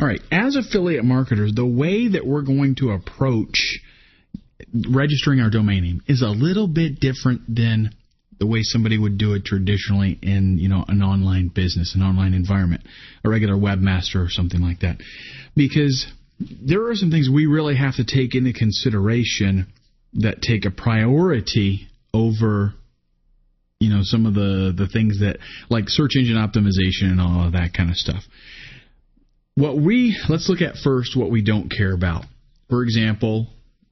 All right, as affiliate marketers, the way that we're going to approach registering our domain name is a little bit different than the way somebody would do it traditionally in, an online business, an online environment, a regular webmaster or something like that. Because there are some things we really have to take into consideration that take a priority over, some of the things that, like search engine optimization and all of that kind of stuff. Let's look at first what we don't care about. For example,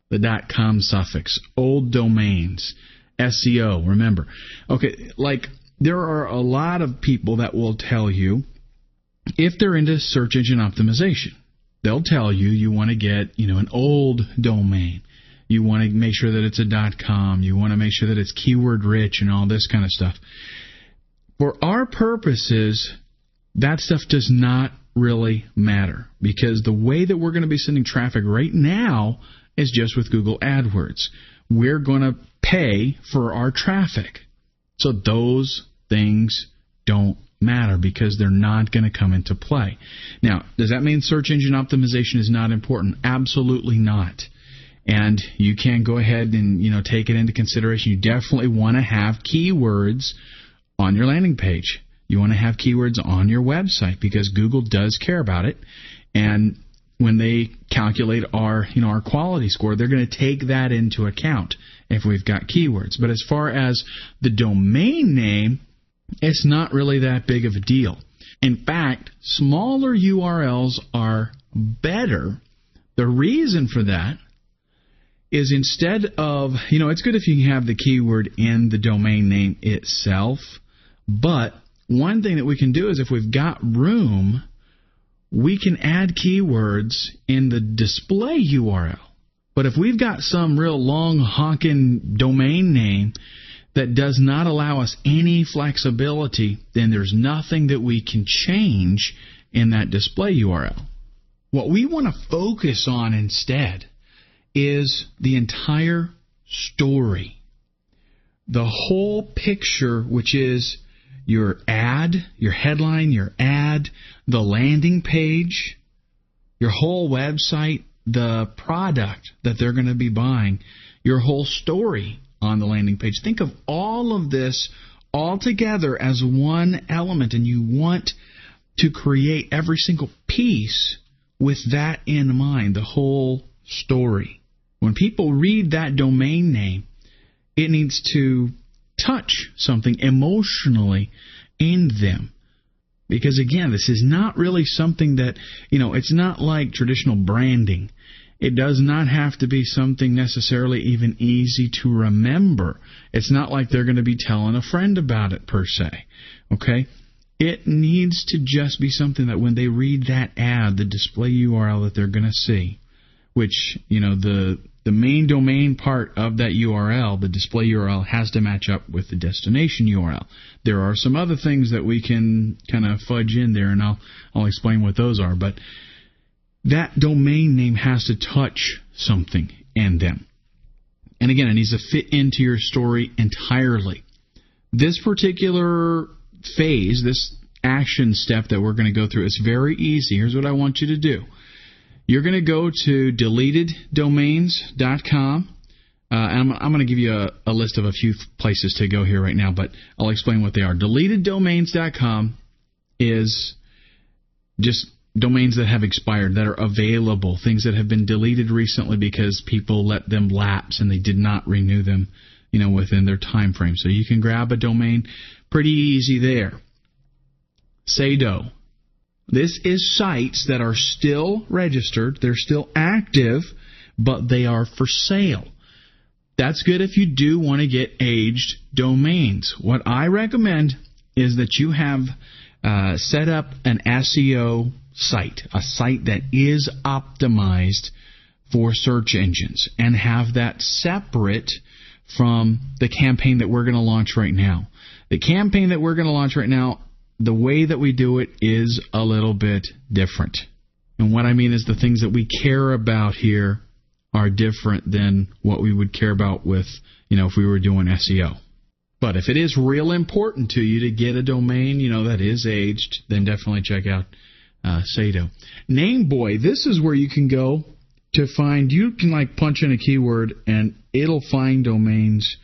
the .com suffix, old domains, SEO, remember. Okay, there are a lot of people that will tell you, if they're into search engine optimization, they'll tell you want to get, an old domain. You want to make sure that it's a .com. You want to make sure that it's keyword rich and all this kind of stuff. For our purposes, that stuff does not really matter, because the way that we're going to be sending traffic right now is just with Google AdWords. We're going to pay for our traffic. So those things don't matter because they're not going to come into play. Now, does that mean search engine optimization is not important? Absolutely not. And you can go ahead and, take it into consideration. You definitely want to have keywords on your landing page. You want to have keywords on your website because Google does care about it. And when they calculate our quality score, they're going to take that into account if we've got keywords. But as far as the domain name, it's not really that big of a deal. In fact, smaller URLs are better. The reason for that is instead of, it's good if you can have the keyword in the domain name itself, but one thing that we can do is if we've got room, we can add keywords in the display URL. But if we've got some real long honking domain name that does not allow us any flexibility, then there's nothing that we can change in that display URL. What we want to focus on instead is the entire story. The whole picture, which is your ad, your headline, your ad, the landing page, your whole website, the product that they're going to be buying, your whole story on the landing page. Think of all of this all together as one element, and you want to create every single piece with that in mind, the whole story. When people read that domain name, it needs to touch something emotionally in them. Because again, this is not really something that, it's not like traditional branding. It does not have to be something necessarily even easy to remember. It's not like they're going to be telling a friend about it per se. Okay? It needs to just be something that when they read that ad, the display URL that they're going to see, which, the main domain part of that URL, the display URL, has to match up with the destination URL. There are some other things that we can kind of fudge in there, and I'll explain what those are. But that domain name has to touch something in them. And again, it needs to fit into your story entirely. This particular phase, this action step that we're going to go through is very easy. Here's what I want you to do. You're going to go to deleteddomains.com. And I'm going to give you a list of a few places to go here right now, but I'll explain what they are. Deleteddomains.com is just domains that have expired, that are available, things that have been deleted recently because people let them lapse and they did not renew them, within their time frame. So you can grab a domain pretty easy there. Sado. This is sites that are still registered, they're still active, but they are for sale. That's good if you do want to get aged domains. What I recommend is that you have set up an SEO site, a site that is optimized for search engines, and have that separate from the campaign that we're going to launch right now. The campaign that we're going to launch right now, the way that we do it is a little bit different. And what I mean is the things that we care about here are different than what we would care about with, if we were doing SEO. But if it is real important to you to get a domain, that is aged, then definitely check out Sato. Nameboy, this is where you can go to find, you can like punch in a keyword and it'll find domains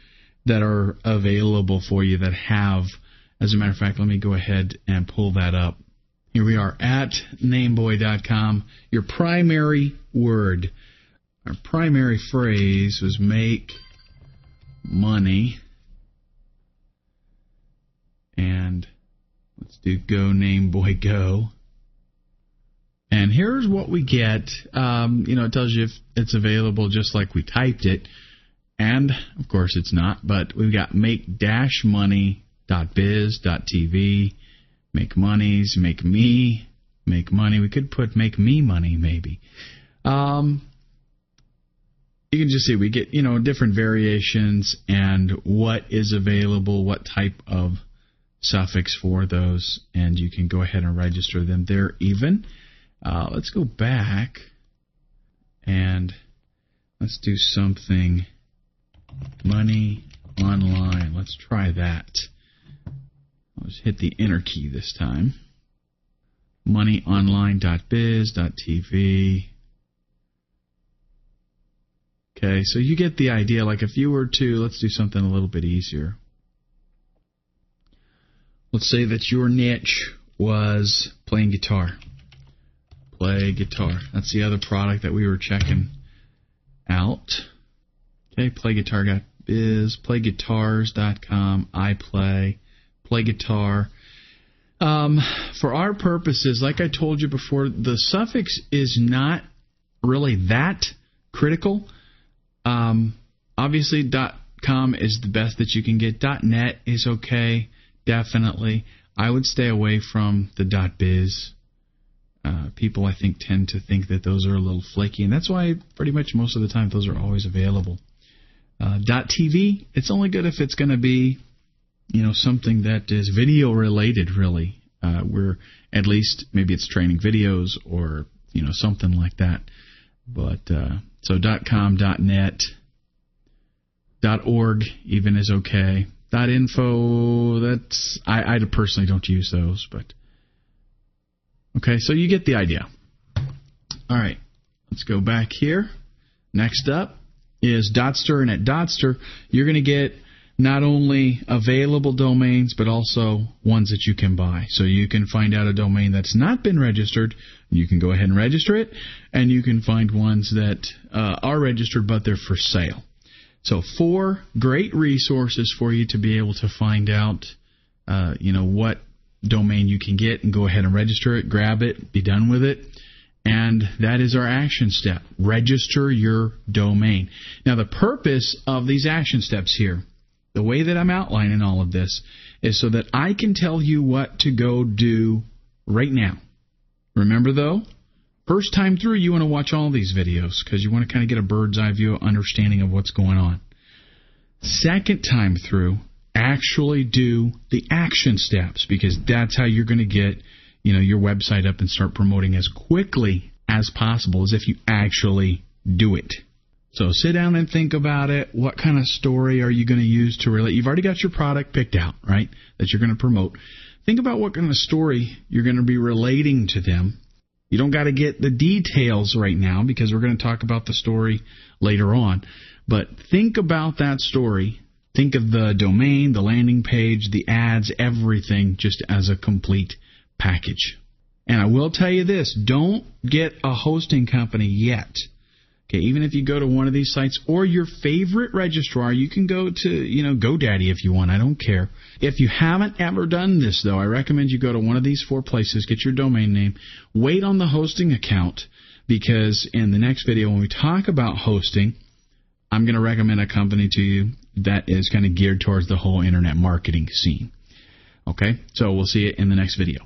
that are available for you that have, as a matter of fact, let me go ahead and pull that up. Here we are at nameboy.com. Your primary word, our primary phrase was make money. And let's do go Nameboy go. And here's what we get. It tells you if it's available just like we typed it. And, of course, it's not. But we've got make-money.biz.tv, make monies, make me, make money. We could put make me money, maybe. You can just see we get, different variations and what is available, what type of suffix for those. And you can go ahead and register them there even. Let's go back and let's do something money online. Let's try that. I'll just hit the enter key this time. Moneyonline.biz.tv. Okay, so you get the idea. Like if you were to, let's do something a little bit easier. Let's say that your niche was playing guitar. Play guitar. That's the other product that we were checking out. Okay, playguitar.biz, playguitars.com, iPlay, play guitar. For our purposes, like I told you before, the suffix is not really that critical. Obviously, .com is the best that you can get. .net is okay, definitely. I would stay away from the .biz. People, I think, tend to think that those are a little flaky, and that's why pretty much most of the time those are always available. .tv, it's only good if it's going to be, something that is video related, really. Where at least maybe it's training videos or something like that. But so .com, .net, .org even is okay. .info, that's I personally don't use those, but. Okay, so you get the idea. All right, let's go back here. Next up is Dotster, and at Dotster, you're going to get not only available domains, but also ones that you can buy. So you can find out a domain that's not been registered, you can go ahead and register it, and you can find ones that are registered, but they're for sale. So 4 great resources for you to be able to find out, what domain you can get and go ahead and register it, grab it, be done with it. And that is our action step. Register your domain. Now, the purpose of these action steps here, the way that I'm outlining all of this, is so that I can tell you what to go do right now. Remember, though, first time through, you want to watch all these videos because you want to kind of get a bird's eye view understanding of what's going on. Second time through, actually do the action steps, because that's how you're going to get, your website up and start promoting as quickly as possible, as if you actually do it. So sit down and think about it. What kind of story are you going to use to relate? You've already got your product picked out, right, that you're going to promote. Think about what kind of story you're going to be relating to them. You don't got to get the details right now because we're going to talk about the story later on. But think about that story. Think of the domain, the landing page, the ads, everything just as a complete package. And I will tell you this, don't get a hosting company yet. Okay, even if you go to one of these sites or your favorite registrar, you can go to, GoDaddy if you want. I don't care. If you haven't ever done this, though, I recommend you go to one of these 4 places, get your domain name, wait on the hosting account, because in the next video when we talk about hosting, I'm going to recommend a company to you that is kind of geared towards the whole internet marketing scene. Okay, so we'll see you in the next video.